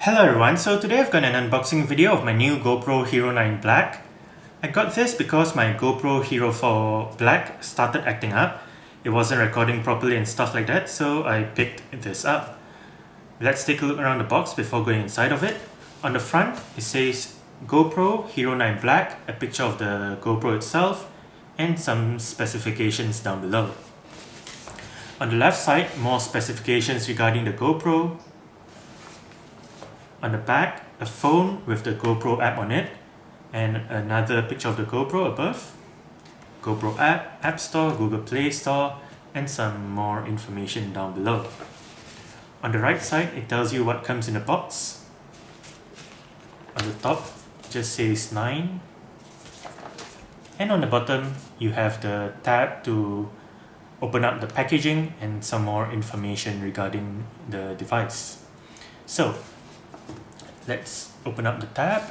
Hello everyone, so today I've got an unboxing video of my new GoPro HERO9 Black. I got this because my GoPro Hero 4 Black started acting up. It wasn't recording properly and stuff like that, so I picked this up. Let's take a look around the box before going inside of it. On the front, it says GoPro HERO9 Black, a picture of the GoPro itself, and some specifications down below. On the left side, more specifications regarding the GoPro. On the back, a phone with the GoPro app on it, and another picture of the GoPro above. GoPro app, App Store, Google Play Store, and some more information down below. On the right side, it tells you what comes in the box. On the top, it just says 9. And on the bottom, you have the tab to open up the packaging and some more information regarding the device. So, let's open up the tab.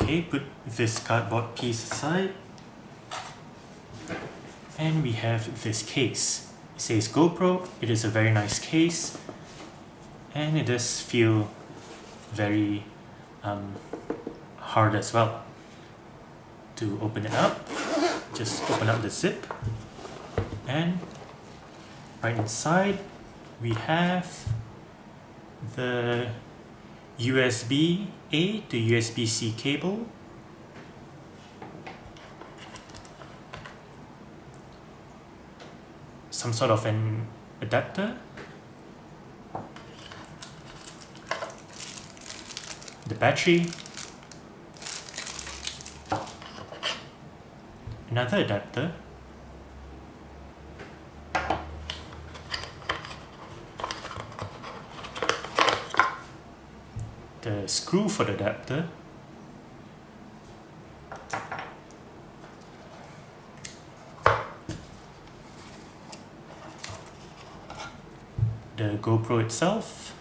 Okay, put this cardboard piece aside. And we have this case. It says GoPro. It is a very nice case. And it does feel very hard as well. To open it up, just open up the zip, and right inside we have the USB-A to USB-C cable, some sort of an adapter, the battery, another adapter, the screw for the adapter, the GoPro itself,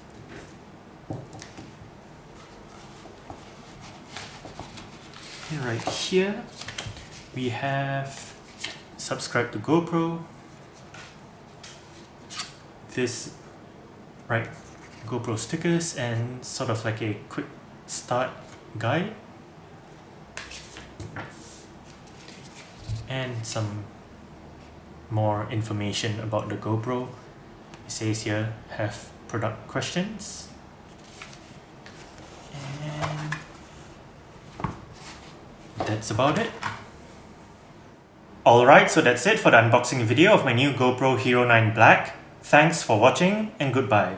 and right here we have subscribe to GoPro, this right GoPro stickers, and sort of like a quick start guide, and some more information about the GoPro. It says here, have product questions, and that's about it. Alright, so that's it for the unboxing video of my new GoPro HERO9 Black. Thanks for watching and goodbye.